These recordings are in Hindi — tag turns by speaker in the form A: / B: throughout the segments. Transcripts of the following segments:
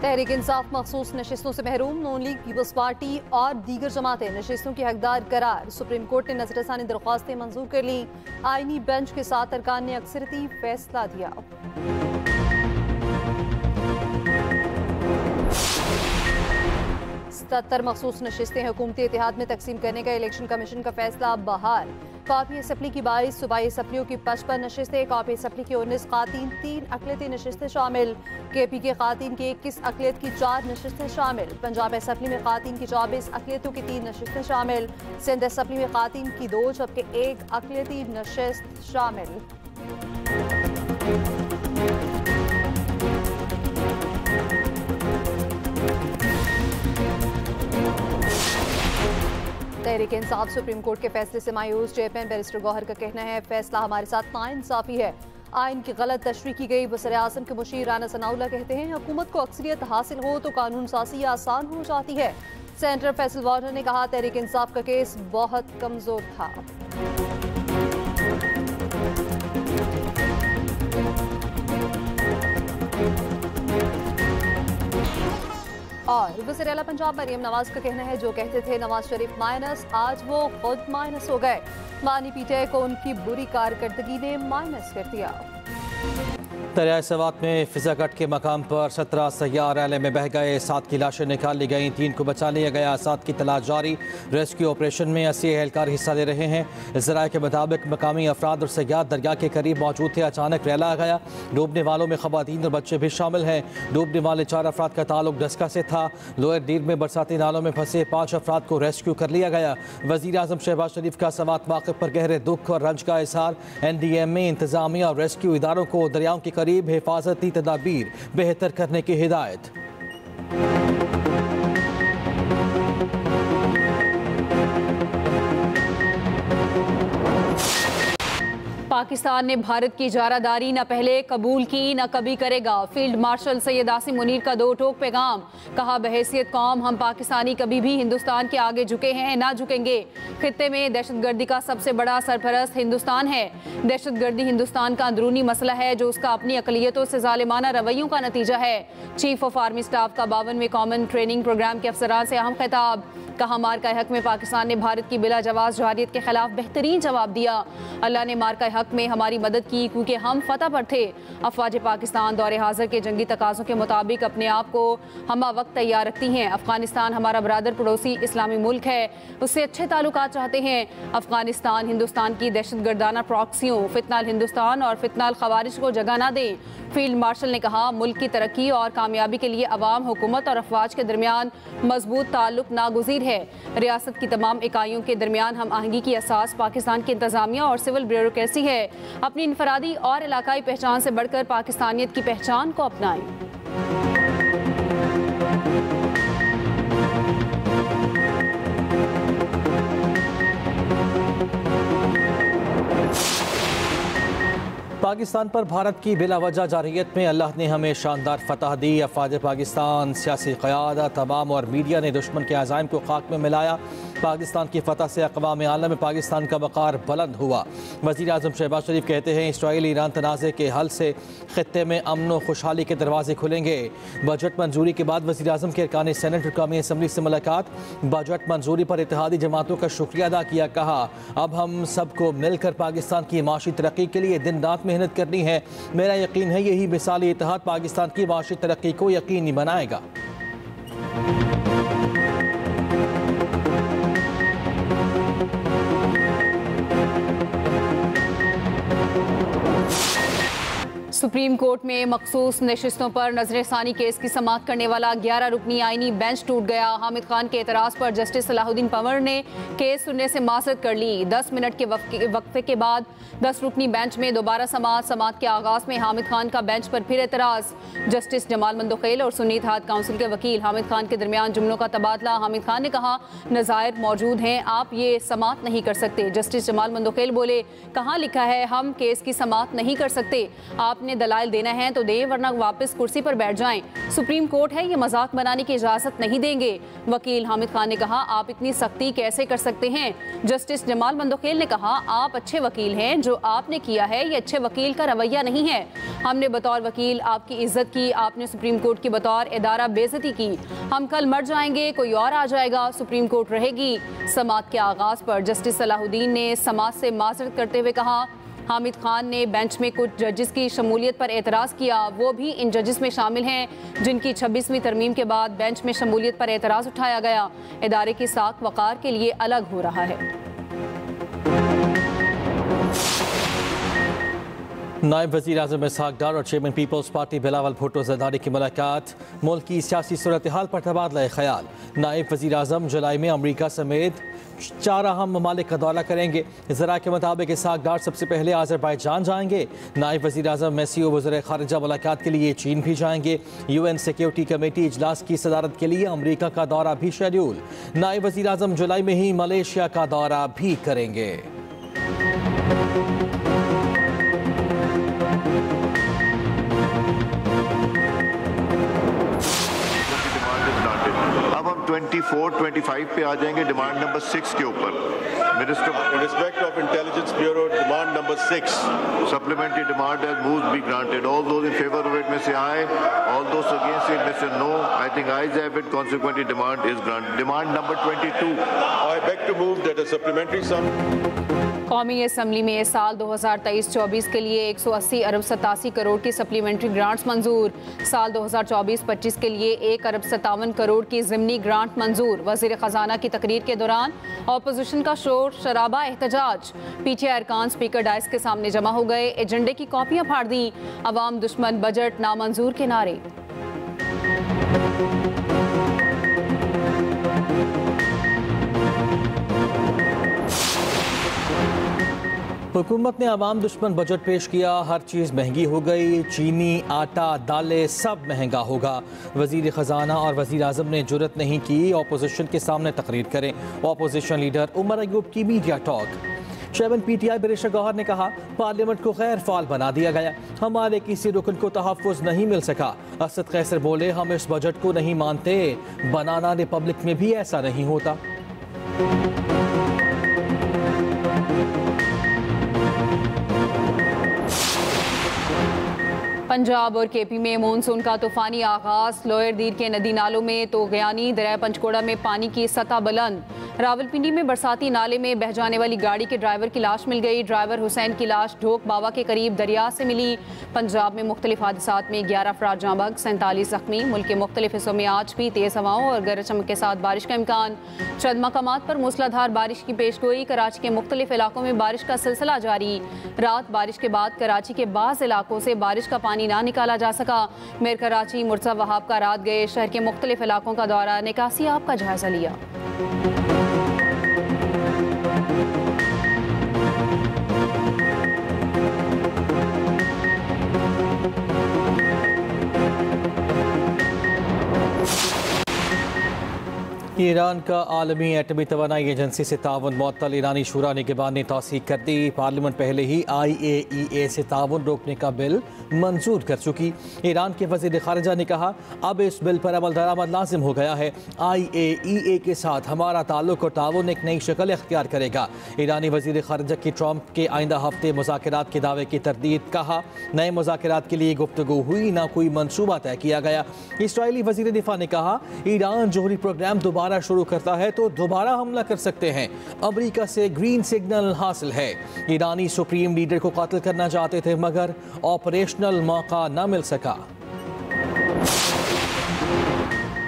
A: तहरीक इंसाफ मखसूस नशिस्तों से महरूम, नून लीग, पीपल्स पार्टी और दीगर जमातें नशिस्तों की हकदार करार। सुप्रीम कोर्ट ने नजरसानी दरख्वास्तें मंजूर कर ली। आईनी बेंच के 7 अरकान ने अक्सरियती फैसला दिया। 77 मखसूस नशिस्तें हुकूमती इत्तेहाद में तकसीम करने का इलेक्शन कमीशन का फैसला बहाल। कॉपी असम्बली की 22, सूबाई असम्बलियों की 55 नशिस्तें, कॉपी असम्बली की 19 खातीन, 3 अकलियती नशिस्तें शामिल। KP के खातीन की 21 अकलियत की 4 नशिस्तें शामिल। पंजाब असम्बली में खातीन की 24 अकलियतों की 3 नशिस्तें शामिल। सिंध असम्बली में खातीन की 2 जबकि 1 अकलियती नशिस्त शामिल। तहरीक इंसाफ सुप्रीम कोर्ट के फैसले से मायूस। चेयरमैन बैरिस्टर गौहर का कहना है, फैसला हमारे साथ नाइंसाफी है। आइन की गलत तशरीह की गई। वज़ीर आज़म के मुशीर राना सनाउल्लाह कहते हैं, हुकूमत को अक्सरियत हासिल हो तो कानून साज़ी आसान हो जाती है। सेनेटर फैसल वार्डर ने कहा, तहरीक इंसाफ का केस बहुत कमजोर था। और वज़ीर आला पंजाब मरियम नवाज का कहना है, जो कहते थे नवाज शरीफ माइनस, आज वो खुद माइनस हो गए। मानी पीटीआई को उनकी बुरी कारकर्दगी ने माइनस कर दिया।
B: दरियाए सवात में फिजा कट के मकाम पर 17 सैयार रैले में बह गए। 7 की लाशें निकाल ली गई, 3 को बचा लिया गया। 7 की तलाश जारी। रेस्क्यू ऑपरेशन में 80 एहलकार हिस्सा ले रहे हैं। ज़राए के मुताबिक मकामी अफराद और सैयार दरिया के करीब मौजूद थे। अचानक रैला आ गया। डूबने वालों में ख़वातीन और बच्चे भी शामिल हैं। डूबने वाले 4 अफराद का ताल्लुक डस्का से था। लोअर डीर में बरसाती नालों में फंसे 5 अफराद को रेस्क्यू कर लिया गया। वज़ीर आज़म शहबाज शरीफ का सवात वाक़े पर गहरे दुख और रंज का इज़हार। NDMA, इंतज़ामिया और रेस्क्यू इदारों को दरियाओं के करीब हिफाजती तदाबीर बेहतर करने की हिदायत।
C: पाकिस्तान ने भारत की इजारादारी न पहले कबूल की न कभी करेगा। फील्ड मार्शल सैयद आसिम मुनीर का 2 टोक पैगाम। कहा, बहैसियत कौम हम पाकिस्तानी कभी भी हिंदुस्तान के आगे झुके हैं ना झुकेंगे। खित्ते में दहशतगर्दी का सबसे बड़ा सरपरस्त हिंदुस्तान है। दहशतगर्दी हिंदुस्तान का अंदरूनी मसला है जो उसका अपनी अकलियतों से जालिमाना रवैयों का नतीजा है। चीफ ऑफ आर्मी स्टाफ का 52वें कॉमन ट्रेनिंग प्रोग्राम के अफसरान से अहम खिताब। कहा, मार का हक में पाकिस्तान ने भारत की बिला जवाब जारियत के खिलाफ बेहतरीन जवाब दिया। अल्लाह ने मार का हक में हमारी मदद की क्योंकि हम फतह पर थे। अफवाज पाकिस्तान दौरे हाजिर के जंगी तकाज़ों के मुताबिक अपने आप को हम वक्त तैयार रखती हैं। अफगानिस्तान हमारा बरादर पड़ोसी इस्लामी मुल्क है, उससे अच्छे ताल्लुकात चाहते हैं। अफगानिस्तान हिंदुस्तान की दहशतगर्दाना प्रॉक्सियों फितनाल हिंदुस्तान और फितनाल खवारिज को जगह ना दें। फील्ड मार्शल ने कहा, मुल्क की तरक्की और कामयाबी के लिए अवाम, हुकूमत और अफवाज के दरमियान मजबूत ताल्लुक नागुज़ीर है। रियासत की तमाम इकाइयों के दरमियान हम आहंगी की असास पाकिस्तान की इंतजामिया और सिविल ब्यूरोक्रेसी है। अपनी इनफरादी और इलाकाई पहचान से बढ़कर पाकिस्तानियत की पहचान को अपनाएं।
B: पाकिस्तान पर भारत की बिलावजह जारहियत में अल्लाह ने हमें शानदार फतह दी। अफवाज पाकिस्तान, सियासी क़यादत, तमाम और मीडिया ने दुश्मन के अज़ाइम को खाक में मिलाया। पाकिस्तान की फतह से अक़वाम आलम में पाकिस्तान का वक़ार बुलंद हुआ। वज़ीर आज़म शहबाज शरीफ कहते हैं, इसराइल ईरान तनाज़े के हल से ख़ित्ते में अमन व खुशहाली के दरवाजे खुलेंगे। बजट मंजूरी के बाद वज़ीर आज़म के अरकान सेनेट और कौमी असम्बली से मुलाकात। बजट मंजूरी पर इत्तेहादी जमातों का शुक्रिया अदा किया। कहा, अब हम सबको मिलकर पाकिस्तान की माशी तरक्की के लिए दिन रात मेहनत करनी है। मेरा यकीन है यही मिसाली इत्तेहाद पाकिस्तान की माशी तरक्की को यकीनी बनाएगा।
C: सुप्रीम कोर्ट में मखसूस नशिस्तों पर नजरसानी केस की समाअत करने वाला 11 रुकनी आईनी बेंच टूट गया। हामिद खान के एतराज़ पर जस्टिस सलाहुद्दीन पंवर ने केस सुनने से मासरत कर ली। 10 मिनट के वक्फे के बाद 10 रुकनी बेंच में दोबारा समाअत के आगाज़ में हामिद खान का बेंच पर फिर एतराज़। जस्टिस जमाल मंदोखेल और सुन्नी इत्तेहाद काउंसिल के वकील हामिद खान के दरमियान जुमलों का तबादला। हामिद खान ने कहा, नज़ायर मौजूद हैं, आप ये समाअत नहीं कर सकते। जस्टिस जमाल मंदोखेल बोले, कहाँ लिखा है हम केस की समाअत नहीं कर सकते। आपने आपने दलाइल देना है तो दें, वरना वापस कुर्सी पर बैठ जाएं। सुप्रीम कोर्ट है, ये मजाक बनाने की इजाजत नहीं देंगे। वकील हामिद खान ने कहा, आप इतनी सख्ती कैसे कर सकते हैं। जस्टिस जमाल मंदोखेल ने कहा, आप अच्छे वकील हैं, जो आपने किया है ये अच्छे वकील का रवैया नहीं है। हमने बतौर वकील आपकी इज्जत की, आपने सुप्रीम कोर्ट की बतौर इदारा बेइज्जती की। हम कल मर जाएंगे, कोई और आ जाएगा, सुप्रीम कोर्ट रहेगी। समाअत के आगाज पर जस्टिस सलाहुद्दीन ने समाअत से माजरत करते हुए कहा, हामिद खान ने बेंच में कुछ जजेस की शमूलियत पर एतराज़ किया, वो भी इन जजेस में शामिल हैं जिनकी 26वीं तरमीम के बाद बेंच में शमूलियत पर एतराज़ उठाया गया। इदारे की साख वक़ार के लिए अलग हो रहा है।
B: नायब वज़ीर आज़म इसहाक़ डार और चेयरमैन पीपल्स पार्टी बिलावल भुट्टो ज़रदारी की मुलाकात, मुल्क की सियासी सूरत हाल पर तबादला ख्याल। नायब वज़ीर आज़म जुलाई में अमरीका समेत 4 अहम ममालिक का दौरा करेंगे। ज़रा के मुताबिक इसहाक़ डार सबसे पहले आज़रबाईजान जाएंगे। नायब वज़ीर आज़म मेसी और वज़ीर ख़ारिजा मुलाकात के लिए चीन भी जाएंगे। UN सिक्योरिटी कमेटी इजलास की सदारत के लिए अमरीका का दौरा भी शेड्यूल। नायब वज़ीर आज़म जुलाई में ही मलेशिया का दौरा भी करेंगे।
D: अब हम 24-25 पे आ जाएंगे डिमांड नंबर 6 के ऊपर। Minister
E: In respect of Intelligence Bureau demand number 6,
D: supplementary demand has moved be granted. All those in favor of it may say aye. All those against it may say no. I think ayes have it. Consequently, demand is granted. Demand number 22.
E: I beg to move that a supplementary sum.
C: कौमी असम्बली में साल 2023-24 के लिए 180 अरब 87 करोड़ की सप्लीमेंट्री ग्रांट्स मंजूर। साल 2024-25 के लिए 1 अरब 57 करोड़ की ज़िमनी ग्रांट मंजूर। वज़ीर ख़जाना की तकरीर के दौरान अपोजिशन का शोर शराबा एहतजाज। PTI अरकान स्पीकर डाइस के सामने जमा हो गए, एजेंडे की कॉपियाँ फाड़ दी। अवाम दुश्मन बजट नामंजूर के नारे।
B: हुकूमत ने अवाम दुश्मन बजट पेश किया, हर चीज़ महंगी हो गई, चीनी, आटा, दालें सब महंगा होगा। वज़ीर ख़जाना और वज़ीर आज़म ने जुर्रत नहीं की अपोजिशन के सामने तकरीर करें। अपोजिशन लीडर उमर अयूब की media talk. Chairman PTI barrister Gohar ने कहा, पार्लियामेंट को गैर फाल बना दिया गया, हमारे किसी रुकन को तहफ़्फ़ुज़ नहीं मिल सका। असद कैसर बोले, हम इस बजट को नहीं मानते, बनाना रिपब्लिक में भी ऐसा नहीं होता।
C: पंजाब और KP में मानसून का तूफानी आगाज। लोअर दीर के नदी नालों में तो गयानी, दरिया पंचकोड़ा में पानी की सतह बुलंद। रावलपिंडी में बरसाती नाले में बह जाने वाली गाड़ी के ड्राइवर की लाश मिल गई। ड्राइवर हुसैन की लाश ढोक बाबा के करीब दरिया से मिली। पंजाब में मुख्तलिफ हादसात में 11 अफराद जाँ बहक, 47 जख्मी। मुल्क के मुख्तलिफ हिस्सों में आज भी तेज़ हवाओं और गरज चमक के साथ बारिश का इम्कान। चंद मकामात पर मूसलाधार बारिश की पेशगोई। कराची के मुख्तलिफ इलाकों में बारिश का सिलसिला जारी। रात बारिश के बाद कराची के बाज़ इलाकों से बारिश का पानी ना निकाला जा सका। मेयर कराची मुर्तज़ा वहाब का रात गए, शहर के मुख्तलिफ इलाकों का दौरा, निकासी आप का जायजा लिया।
B: ईरान का आलमी एटमी तवानाई एजेंसी से ताउन मुअत्तल। ईरानी शूरा निगहबान ने तौसीक कर दी। पार्लियामेंट पहले ही IAEA से ताउन रोकने का बिल मंजूर कर चुकी। ईरान के वज़ीर ख़ारिजा ने कहा, अब इस बिल पर अमल दरामद लाजिम हो गया है। IAEA के साथ हमारा ताल्लुक और ताउन एक नई शक्ल इख्तियार करेगा। ईरानी वज़ीर ख़ारिजा की ट्रंप के आइंदा हफ्ते मुज़ाकरात के दावे की तरदीद। कहा, नए मुज़ाकरात के लिए गुफ्तगू हुई, ना कोई मनसूबा तय किया गया। इसराइली वज़ीर दिफा ने कहा, ईरान जोहरी प्रोग्राम दोबारा शुरू करता है तो दोबारा हमला कर सकते हैं। अमेरिका से ग्रीन सिग्नल हासिल है। ईरानी सुप्रीम लीडर को कत्ल करना चाहते थे मगर ऑपरेशनल मौका न मिल सका।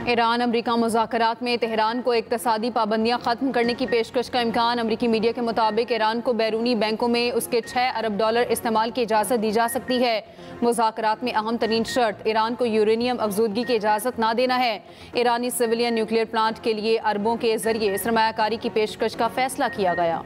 C: ईरान अमरीका मुज़ाकरात में तेहरान को इक़्तिसादी पाबंदियाँ ख़त्म करने की पेशकश का इम्कान। अमरीकी मीडिया के मुताबिक ईरान को बैरूनी बैंकों में उसके $6 अरब इस्तेमाल की इजाज़त दी जा सकती है। मुज़ाकरात में अहम तरीन शर्त ईरान को यूरेनियम अफजूदगी की इजाज़त ना देना है। ईरानी सिविलियन न्यूक्लियर प्लांट के लिए अरबों के जरिए सरमायाकारी की पेशकश का फैसला किया गया।